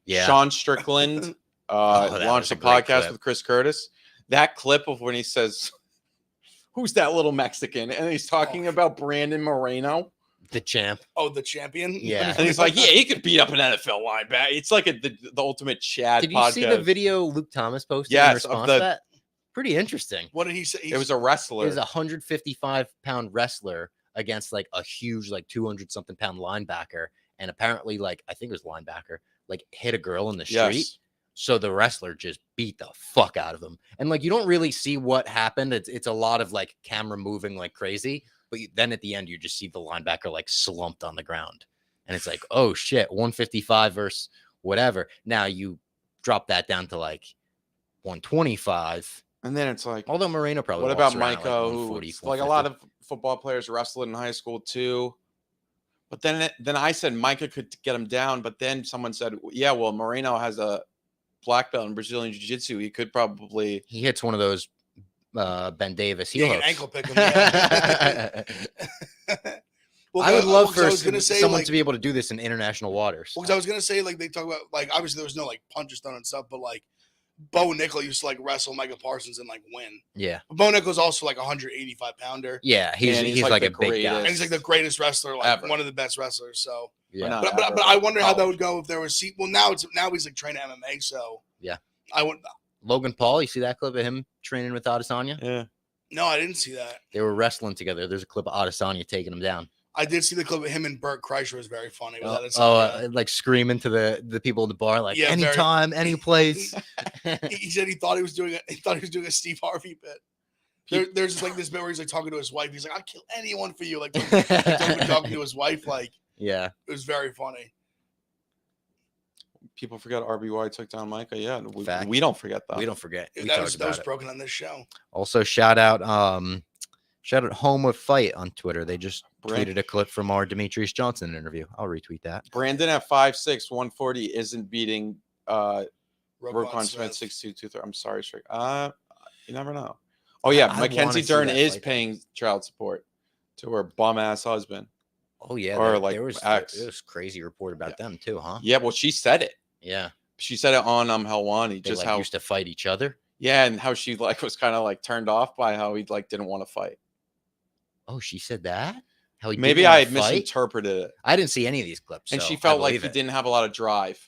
Yeah. Sean Strickland launched a podcast with Chris Curtis. That clip of when he says, "Who's that little Mexican?" and he's talking about Brandon Moreno. The champ. Oh, the champion? Yeah. And he's like, yeah, he could beat up an NFL linebacker. It's like the ultimate Chad Did you podcast. see the video Luke Thomas posted in response to that? Pretty interesting. What did he say? It was a wrestler. It was a 155-pound wrestler against like a huge, like 200-something pound linebacker. And apparently, like, I think it was linebacker, like hit a girl in the street. Yes. So the wrestler just beat the fuck out of him. And like, you don't really see what happened. It's a lot of like camera moving like crazy. But then at the end, you just see the linebacker like slumped on the ground. And it's like, oh shit, 155 versus whatever. Now you drop that down to like 125. And then it's like, although Moreno probably. What about Micah, who like a lot of football players wrestled in high school too? But then I said Micah could get him down. But then someone said, yeah, well, Moreno has a black belt in Brazilian Jiu-Jitsu. He could probably. He hits one of those Ben Davis heel hooks. Ankle pick him. Yeah. Well, I would love for someone to be able to do this in international waters. Because I was gonna say, like, they talk about, like, obviously there was no like punches done and stuff, but like Bo Nickel used to like wrestle Micah Parsons and like win. Yeah. But Bo Nickel's also like a 185 pounder. Yeah, he's like a big guy. And he's like the greatest wrestler, like ever. One of the best wrestlers. So yeah. But I wonder how that would go if there was now he's like training MMA. So yeah, I would. Logan Paul, you see that clip of him training with Adesanya? Yeah. No, I didn't see that. They were wrestling together. There's a clip of Adesanya taking him down. I did see the clip of him and Burt Kreischer. Was very funny. Like screaming to the people in the bar, like anytime, any place. He said he thought he was doing a Steve Harvey bit. There's like this bit where he's like talking to his wife. He's like, "I'd kill anyone for you." Like talking to his wife. Like, yeah, it was very funny. People forget RBY took down Micah. Yeah, we don't forget that. We don't forget. That was broken on this show. Also, shout out Home of Fight on Twitter. They just tweeted a clip from our Demetrius Johnson interview. I'll retweet that. Brandon at 5'6", 140 isn't beating Roquan Smith 6'2", 230. I'm sorry, Strick. You never know. Oh yeah, Mackenzie Dern is paying child support to her bum ass husband. Oh yeah, or there was crazy report about them too, huh? Yeah, well, she said it. Yeah, she said it on Helwani. Just how used to fight each other. Yeah, and how she was kind of turned off by how he didn't want to fight. Oh, she said that? How he maybe I misinterpreted it. I didn't see any of these clips. And she felt like he didn't have a lot of drive.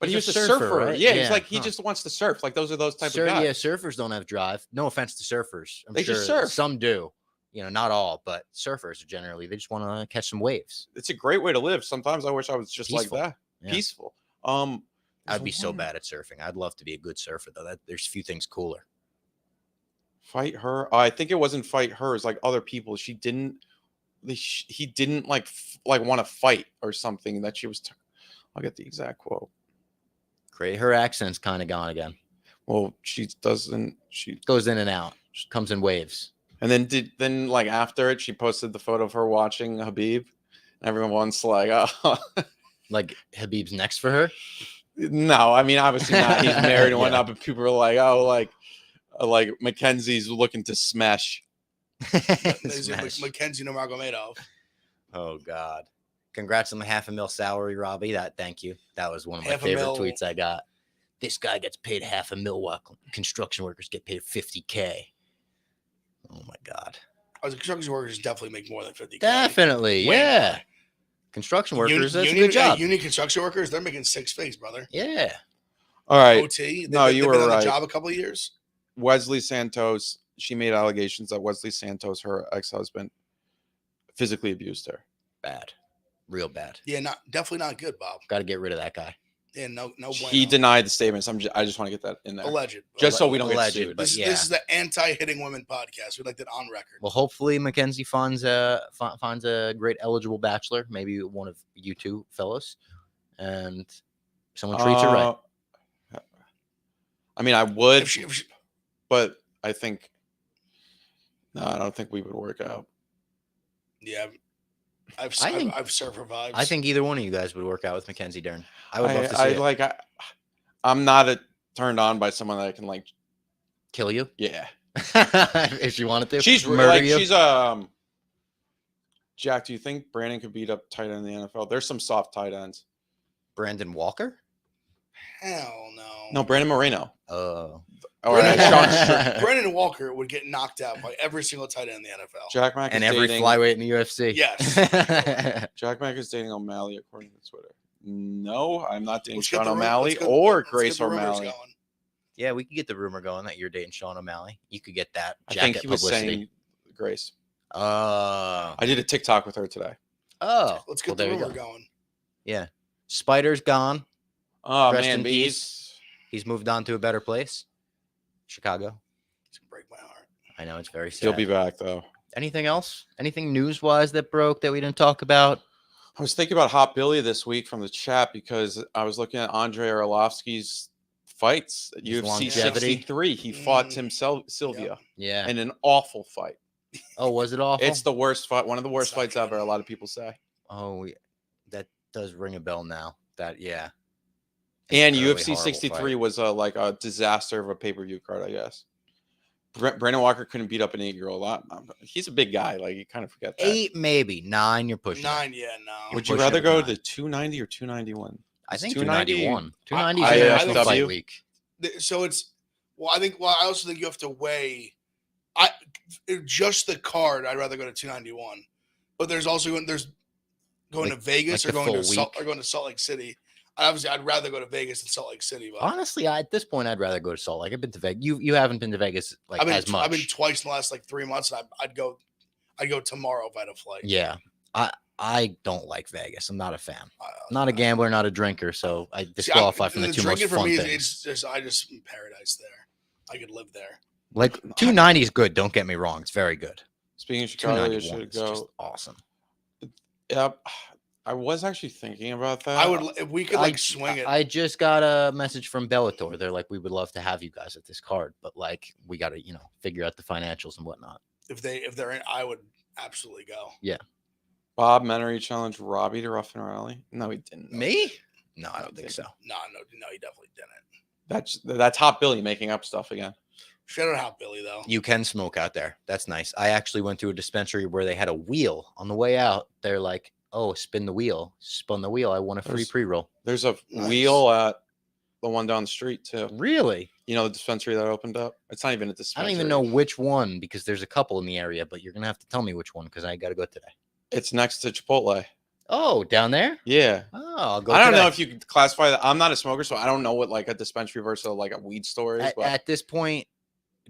But he was a surfer, right? Yeah, he's he just wants to surf. Those are those type of guys. Yeah, surfers don't have drive. No offense to surfers. They just surf. Some do. Not all, but surfers generally, they just want to catch some waves. It's a great way to live. Sometimes I wish I was just peaceful. Like that. Yeah. Peaceful. I'd be so bad at surfing. I'd love to be a good surfer though. There's few things cooler. Fight her. I think it wasn't fight her. It's other people. He didn't want to fight or something that she was. I'll get the exact quote. Great. Her accent's kind of gone again. Well, she doesn't. She goes in and out. She comes in waves. And then after it, she posted the photo of her watching Habib. And everyone's like, oh. Like Habib's next for her? No, I mean, obviously not. He's married and whatnot, but people are like, oh, like Mackenzie's looking to smash. Mackenzie Nurmagomedov. Oh, God. Congrats on the $500,000 salary, Robbie. Thank you. That was one of my favorite tweets I got. This guy gets paid $500,000 while construction workers get paid $50K. Oh my God! Construction workers definitely make more than $50K. Definitely, yeah. Construction workers, that's a good job. Union construction workers, they're making 6 figures, brother. Yeah. All right. OT. You were been on right. the job a couple of years. Wesley Santos. She made allegations that Wesley Santos, her ex-husband, physically abused her. Bad, real bad. Yeah, definitely not good, Bob. Got to get rid of that guy. Yeah, no. He denied the statements. I just want to get that in there. Alleged. So we don't get sued. This is the anti-hitting women podcast. We'd like that on record. Well, hopefully Mackenzie finds a great eligible bachelor, maybe one of you two fellows, and someone treats her right. I mean, I would, but I think I don't think we would work out. Yeah. I've served her vibes. I think either one of you guys would work out with Mackenzie Dern. I would love to see it. I'm not turned on by someone that can kill you. Yeah, if she wanted to. She's murder you. She's Jack, do you think Brandon could beat up tight end in the NFL? There's some soft tight ends. Brandon Walker? Hell no. No, Brandon Moreno. Oh. Brandon Walker would get knocked out by every single tight end in the NFL. Jack Mack and every flyweight in the UFC. Yes. Jack Mack is dating O'Malley according to Twitter. No, I'm not dating Sean O'Malley or Grace O'Malley. Yeah, we could get the rumor going that you're dating Sean O'Malley. You could get that jacket I think he was publicity. Saying Grace. I did a TikTok with her today. Oh. Let's get the rumor going. Yeah. Spider's gone. Oh, Rest man, in peace. He's moved on to a better place. Chicago. It's gonna break my heart. I know, it's very sad. He'll be back, though. Anything else? Anything news-wise that broke that we didn't talk about? I was thinking about Hot Billy this week from the chat because I was looking at Andrei Arlovsky's fights at UFC 63. He fought Tim Sylvia. Yeah. In an awful fight. Oh, was it awful? It's the worst fight. One of the worst fights ever, a lot of people say. Oh, that does ring a bell now. Yeah. And UFC 63 was a disaster of a pay-per-view card, I guess. Brandon Walker couldn't beat up an 8-year-old. He's a big guy. You kind of forget that. 8, maybe. 9, you're pushing. 9, yeah, no. Would you rather go to 290 or 291? I think 291. 290 is International Fight Week. So it's I also think you have to weigh. Just the card. I'd rather go to 291. But there's also going to Vegas or going to Salt Lake City. Obviously, I'd rather go to Vegas than Salt Lake City. But Honestly, at this point, I'd rather go to Salt Lake. I've been to Vegas. You haven't been to Vegas like as much. I've been twice in the last like 3 months, and I'd go tomorrow if I had a flight. Yeah, I don't like Vegas. I'm not a fan. Not a gambler, not a drinker. So I disqualify from the two most fun things. It's just paradise there. I could live there. Like 290 is good. Don't get me wrong. It's very good. Speaking of Chicago, you 291 should is go. just awesome. Yep. I was actually thinking about that. I would if we could swing it. I just got a message from Bellator. They're like, we would love to have you guys at this card, but like we got to figure out the financials and whatnot. If they're in, I would absolutely go. Yeah. Bob Menery challenged Robbie to Rough and Rally. No, he didn't. Me? No, I don't think so. No, he definitely didn't. That's Hot Billy making up stuff again. Shout out Hot Billy though. You can smoke out there. That's nice. I actually went to a dispensary where they had a wheel on the way out. They're like, oh, spin the wheel. Spun the wheel. I won a free pre-roll. There's a wheel at the one down the street too. Really? The dispensary that opened up? It's not even a dispensary. I don't even know which one because there's a couple in the area, but you're going to have to tell me which one because I got to go today. It's next to Chipotle. Oh, down there? Yeah. Oh, I'll go I don't today. know if you could classify that. I'm not a smoker, so I don't know what like a dispensary versus like a weed store is. At this point,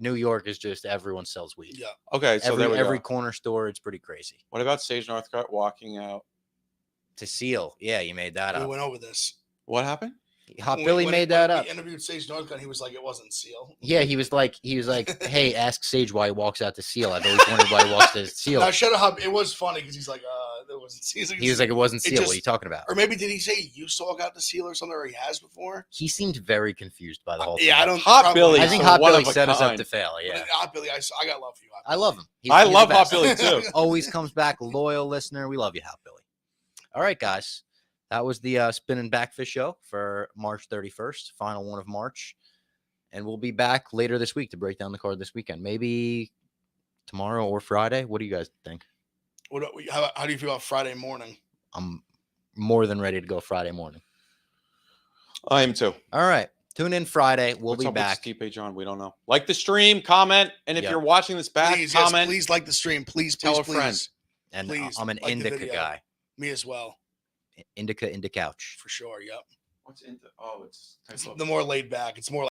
New York is just everyone sells weed. Yeah. Okay, so every corner store, it's pretty crazy. What about Sage Northcutt walking out To Seal. Yeah, you made that We up. went over this. What happened? Hot Billy made that up. We interviewed Sage Northcutt. He was like, it wasn't Seal. Yeah, he was like, hey, ask Sage why he walks out to Seal. I've always wondered why he walks to Seal. Now, shut up. It was funny because he's like, it wasn't Seal. He was like, it wasn't Seal. What are you talking about? Or maybe did he say he used to walk out to Seal or something, or he has before? He seemed very confused by the whole thing. Yeah, I don't. Hot Billy. I think So Hot one Billy of a set us up kind. to fail. Yeah. Hot Billy, I got love for you. Hot I Billy. love him. I He's love the Hot best. Billy too. Always comes back, loyal listener. We love you, Hot Billy. All right, guys. That was the Spinnin Backfist show for March 31st, final one of March. And we'll be back later this week to break down the card this weekend. Maybe tomorrow or Friday. What do you guys think? How do you feel about Friday morning? I'm more than ready to go Friday morning. I am too. All right. Tune in Friday. We'll What's be up back. with Stipe John? We don't know. Like the stream, comment, and if Yep. you're watching this back, Please, comment. please like the stream. Please, Tell please, a friend. please. And Please, I'm an like the indica video. guy. Me as well, Indica couch. for sure. Yep. What's into? Oh, it's The more laid back. It's more